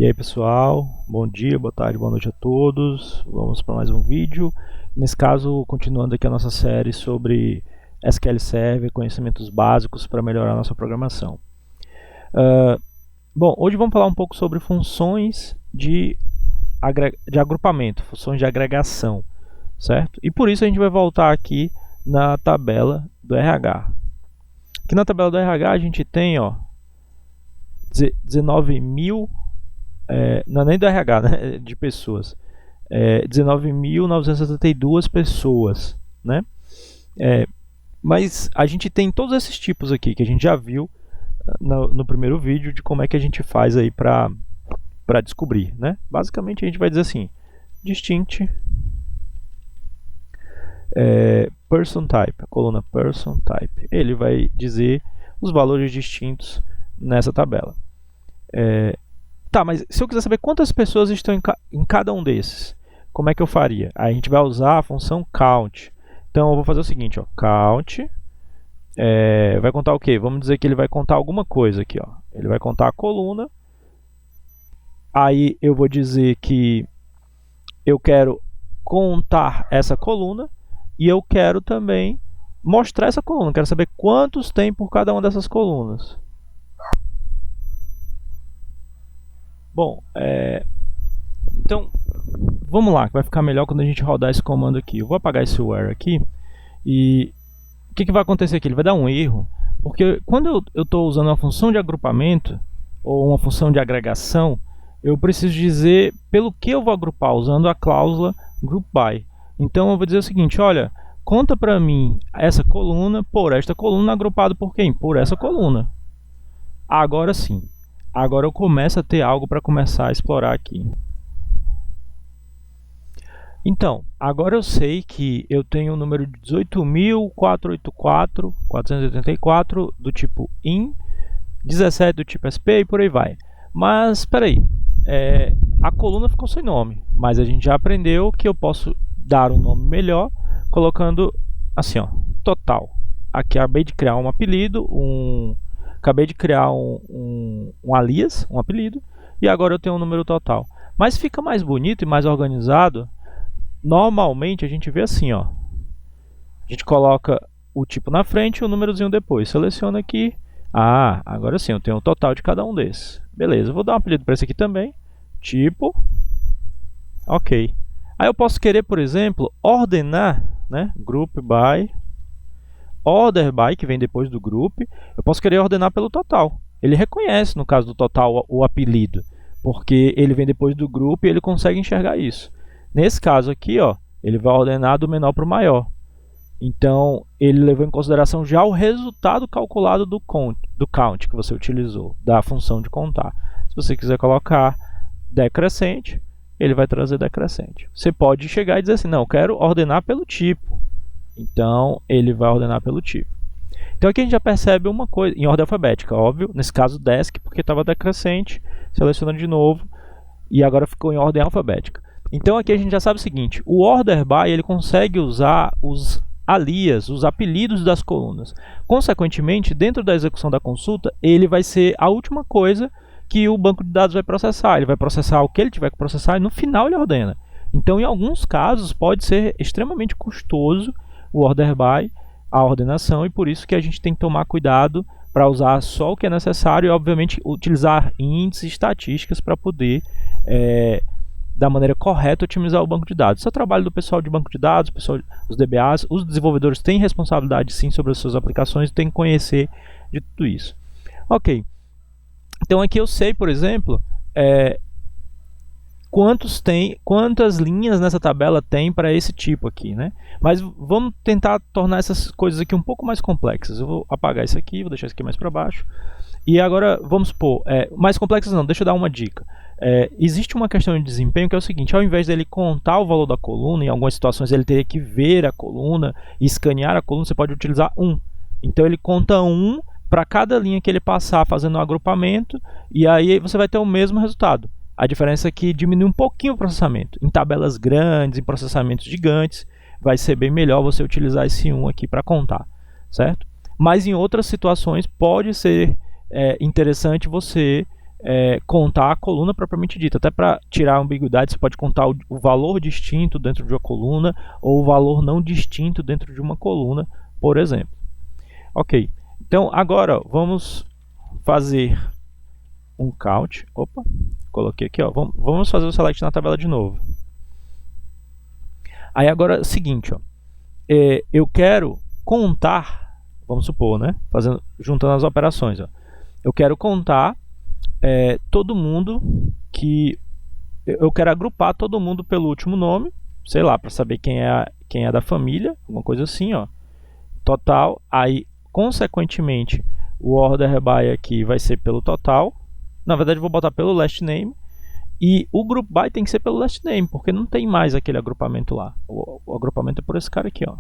E aí pessoal, bom dia, boa tarde, boa noite a todos. Vamos para mais um vídeo. Nesse caso, continuando aqui a nossa série sobre SQL Server, conhecimentos básicos para melhorar a nossa programação. Bom, hoje vamos falar um pouco sobre funções de agrupamento, funções de agregação, certo? E por isso a gente vai voltar aqui na tabela do RH. Aqui na tabela do RH a gente tem 19.000, não é nem do RH, né, de pessoas, 19.972 pessoas, né? Mas a gente tem todos esses tipos aqui que a gente já viu no primeiro vídeo de como é que a gente faz aí para descobrir, né? Basicamente a gente vai dizer assim, distinct person type, a coluna person type, ele vai dizer os valores distintos nessa tabela. Tá, mas se eu quiser saber quantas pessoas estão em cada um desses, como é que eu faria? Aí a gente vai usar a função count. Então eu vou fazer o seguinte, count, vai contar o quê? Vamos dizer que ele vai contar alguma coisa aqui, ele vai contar a coluna. Aí eu vou dizer que eu quero contar essa coluna e eu quero também mostrar essa coluna. Quero saber quantos tem por cada uma dessas colunas. Bom, então vamos lá, que vai ficar melhor quando a gente rodar esse comando aqui. Eu vou apagar esse where aqui e o que vai acontecer aqui? Ele vai dar um erro, porque quando eu estou usando uma função de agrupamento ou uma função de agregação, eu preciso dizer pelo que eu vou agrupar, usando a cláusula group by. Então eu vou dizer o seguinte, olha, conta para mim essa coluna por esta coluna, agrupado por quem? Por essa coluna. Agora sim. Agora eu começo a ter algo para começar a explorar aqui. Então, agora eu sei que eu tenho o número de 18.484 do tipo IN, 17 do tipo SP e por aí vai. Mas, espera aí, a coluna ficou sem nome, mas a gente já aprendeu que eu posso dar um nome melhor, colocando assim, total. Aqui acabei de criar um apelido, acabei de criar um alias, um apelido, e agora eu tenho um número total. Mas fica mais bonito e mais organizado. Normalmente a gente vê assim, a gente coloca o tipo na frente e o númerozinho depois. Seleciona aqui. Agora sim, eu tenho o total de cada um desses. Beleza, eu vou dar um apelido para esse aqui também. Tipo. Ok. Aí eu posso querer, por exemplo, ordenar, né? Group by. Order by, que vem depois do group, eu posso querer ordenar pelo total. Ele reconhece, no caso do total, o apelido, porque ele vem depois do group e ele consegue enxergar isso. Nesse caso aqui, ele vai ordenar do menor para o maior. Então, ele levou em consideração já o resultado calculado do count que você utilizou, da função de contar. Se você quiser colocar decrescente, ele vai trazer decrescente. Você pode chegar e dizer assim, não, eu quero ordenar pelo tipo. Então, ele vai ordenar pelo tipo. Então, aqui a gente já percebe uma coisa, em ordem alfabética, óbvio. Nesse caso, desk, porque estava decrescente. Selecionando de novo. E agora ficou em ordem alfabética. Então, aqui a gente já sabe o seguinte. O order by, ele consegue usar os alias, os apelidos das colunas. Consequentemente, dentro da execução da consulta, ele vai ser a última coisa que o banco de dados vai processar. Ele vai processar o que ele tiver que processar e no final ele ordena. Então, em alguns casos, pode ser extremamente custoso o order by, a ordenação, e por isso que a gente tem que tomar cuidado para usar só o que é necessário e, obviamente, utilizar índices e estatísticas para poder, da maneira correta, otimizar o banco de dados. Isso é o trabalho do pessoal de banco de dados, os DBAs, os desenvolvedores têm responsabilidade sim sobre as suas aplicações e têm que conhecer de tudo isso. Ok, então aqui eu sei, por exemplo, quantas linhas nessa tabela tem para esse tipo aqui, né? Mas vamos tentar tornar essas coisas aqui um pouco mais complexas. Eu vou apagar isso aqui, vou deixar isso aqui mais para baixo. E agora, vamos supor, mais complexas não, deixa eu dar uma dica. Existe uma questão de desempenho que é o seguinte, ao invés dele contar o valor da coluna, em algumas situações ele teria que ver a coluna e escanear a coluna, você pode utilizar 1. Então ele conta 1 para cada linha que ele passar fazendo um agrupamento, e aí você vai ter o mesmo resultado. A diferença é que diminui um pouquinho o processamento. Em tabelas grandes, em processamentos gigantes, vai ser bem melhor você utilizar esse 1 aqui para contar, certo? Mas em outras situações pode ser interessante você contar a coluna propriamente dita. Até para tirar a ambiguidade, você pode contar o valor distinto dentro de uma coluna ou o valor não distinto dentro de uma coluna, por exemplo. Ok, então agora vamos fazer um count. Opa, coloquei aqui, ó. Vamos fazer o select na tabela de novo. Aí agora é o seguinte, ó. Eu quero contar, vamos supor, né? Juntando as operações, ó. Eu quero contar todo mundo que... Eu quero agrupar todo mundo pelo último nome, sei lá, para saber quem é da família, alguma coisa assim, ó. Total, aí, consequentemente, o order by aqui vai ser pelo total. Na verdade, eu vou botar pelo last name. E o group by tem que ser pelo last name, porque não tem mais aquele agrupamento lá. O agrupamento é por esse cara aqui, ó.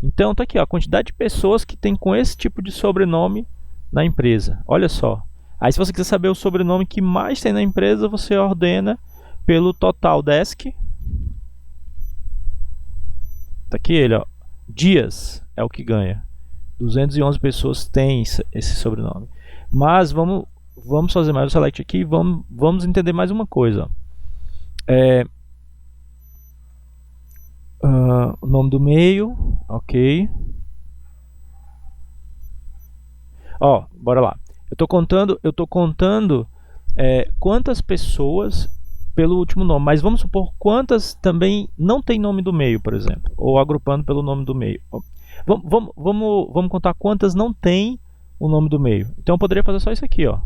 Então, tá aqui, ó, a quantidade de pessoas que tem com esse tipo de sobrenome na empresa. Olha só. Aí, se você quiser saber o sobrenome que mais tem na empresa, você ordena pelo total desk. Tá aqui ele, ó. Dias é o que ganha. 211 pessoas têm esse sobrenome. Mas vamos fazer mais o select aqui e vamos entender mais uma coisa. O nome do meio, ok. Ó, bora lá. Eu tô contando quantas pessoas pelo último nome, mas vamos supor quantas também não tem nome do meio, por exemplo, ou agrupando pelo nome do meio. Vamos contar quantas não tem o nome do meio. Então eu poderia fazer só isso aqui, ó.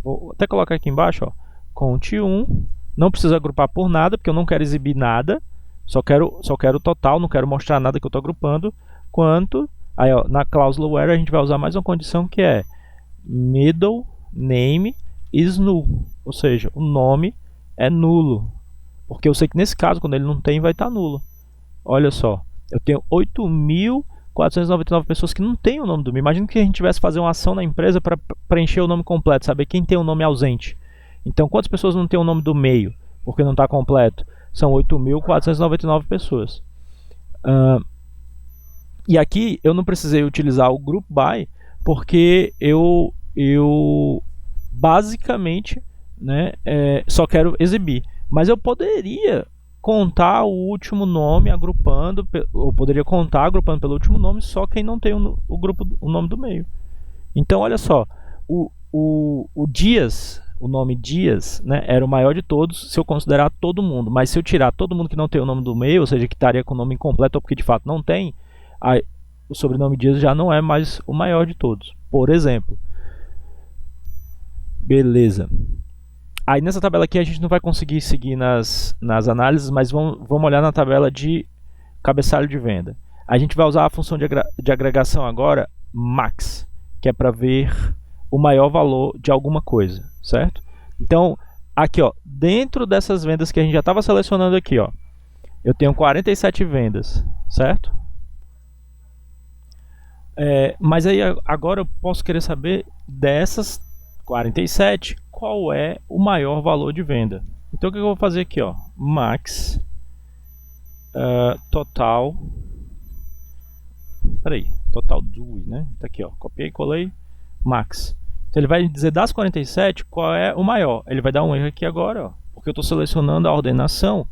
Vou até colocar aqui embaixo, ó. Conte 1. Não precisa agrupar por nada, porque eu não quero exibir nada. Só quero o total, não quero mostrar nada que eu estou agrupando. Quanto. Aí, ó, na cláusula where a gente vai usar mais uma condição que é middle name is null. Ou seja, o nome é nulo. Porque eu sei que nesse caso, quando ele não tem, vai estar nulo. Olha só. Eu tenho 8.499 pessoas que não têm o nome do meio. Imagina que a gente tivesse que fazer uma ação na empresa para preencher o nome completo, saber quem tem o nome ausente. Então, quantas pessoas não têm o nome do meio, porque não está completo? São 8.499 pessoas. E aqui eu não precisei utilizar o group by, porque eu basicamente, né, só quero exibir. Mas eu poderia contar o último nome agrupando, eu poderia contar agrupando pelo último nome só quem não tem o nome do meio. Então, olha só, o Dias, o nome Dias, né, era o maior de todos se eu considerar todo mundo. Mas se eu tirar todo mundo que não tem o nome do meio, ou seja, que estaria com o nome incompleto ou porque de fato não tem, aí, o sobrenome Dias já não é mais o maior de todos, por exemplo. Beleza. Aí nessa tabela aqui a gente não vai conseguir seguir nas análises, mas vamos olhar na tabela de cabeçalho de venda. A gente vai usar a função de agregação agora, max, que é para ver o maior valor de alguma coisa, certo? Então, aqui, ó, dentro dessas vendas que a gente já estava selecionando aqui, ó, eu tenho 47 vendas, certo? Mas aí agora eu posso querer saber dessas 47, qual é o maior valor de venda. Então o que eu vou fazer aqui, ó, max total, total do, né? Tá aqui, ó, copiei e colei, max. Então ele vai dizer das 47 qual é o maior. Ele vai dar um erro aqui agora, ó, porque eu estou selecionando a ordenação.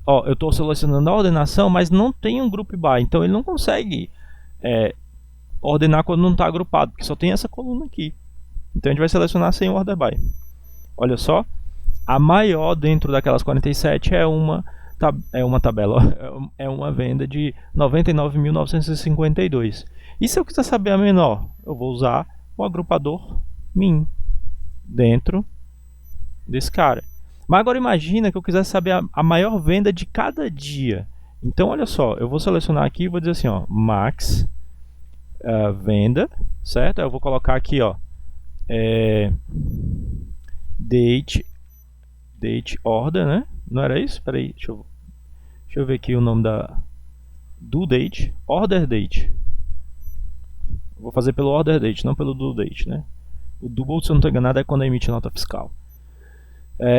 Ó, eu estou selecionando a ordenação, mas não tem um group by, então ele não consegue ordenar quando não está agrupado, porque só tem essa coluna aqui. Então a gente vai selecionar sem order by. Olha só, a maior dentro daquelas 47 é uma tabela, ó, é uma venda de 99.952. E se eu quiser saber a menor, eu vou usar o agrupador min dentro desse cara. Mas agora imagina que eu quisesse saber a maior venda de cada dia. Então olha só, eu vou selecionar aqui e vou dizer assim, ó, max venda, certo? Eu vou colocar aqui, ó, date order, né? Não era isso? Espera aí, deixa eu ver aqui o nome do date, order date. Vou fazer pelo order date, não pelo due date, né? O double, se eu não estou enganado, é quando emite nota fiscal.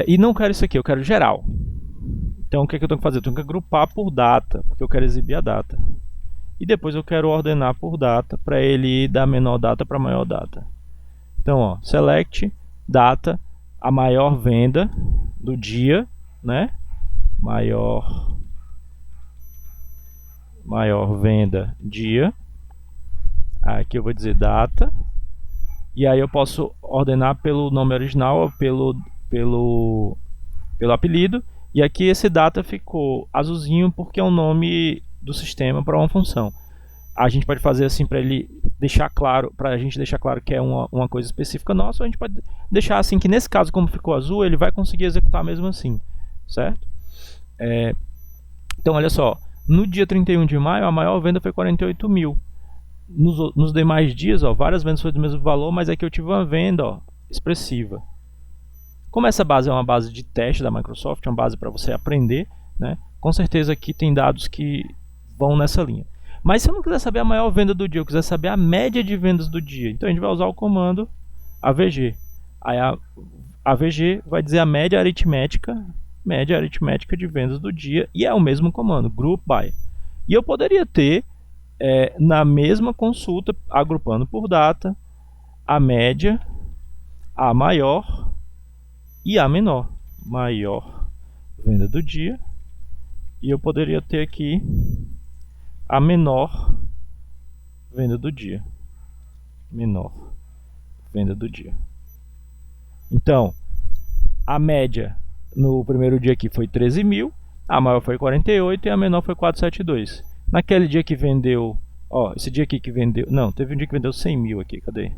E não quero isso aqui, eu quero geral. Então o que é que eu tenho que fazer? Eu tenho que agrupar por data, porque eu quero exibir a data. e depois eu quero ordenar por data para ele ir da menor data para a maior data. Então, ó, select data, a maior venda do dia, né? Maior venda dia. Aqui eu vou dizer data. E aí eu posso ordenar pelo nome original, pelo apelido. E aqui esse data ficou azulzinho porque é o nome do sistema para uma função. A gente pode fazer assim para ele deixar claro, que é uma coisa específica nossa, ou a gente pode deixar assim que nesse caso, como ficou azul, ele vai conseguir executar mesmo assim, certo? Então olha só, no dia 31 de maio a maior venda foi 48 mil. Nos demais dias, ó, várias vendas foi do mesmo valor, mas aqui eu tive uma venda, ó, expressiva. Como essa base é uma base de teste da Microsoft, uma base para você aprender, né? Com certeza aqui tem dados que vão nessa linha. Mas se eu não quiser saber a maior venda do dia, eu quiser saber a média de vendas do dia, então a gente vai usar o comando AVG. Aí a AVG vai dizer a média aritmética de vendas do dia, e é o mesmo comando, group by. E eu poderia ter, na mesma consulta, agrupando por data, a média, a maior e a menor. Maior venda do dia, e eu poderia ter aqui a menor venda do dia. Menor venda do dia. Então, a média no primeiro dia aqui foi 13 mil, a maior foi 48 e a menor foi 472. Naquele dia que vendeu, ó, esse dia aqui que vendeu, não, teve um dia que vendeu 100 mil aqui, cadê?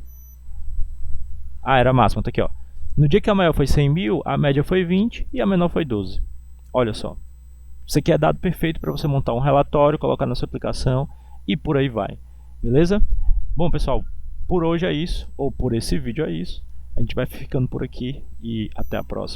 Ah, era a máxima, tá aqui, ó. No dia que a maior foi 100 mil, a média foi 20 e a menor foi 12. Olha só. Isso aqui é dado perfeito para você montar um relatório, colocar na sua aplicação e por aí vai. Beleza? Bom, pessoal, por hoje é isso, ou por esse vídeo é isso. A gente vai ficando por aqui e até a próxima.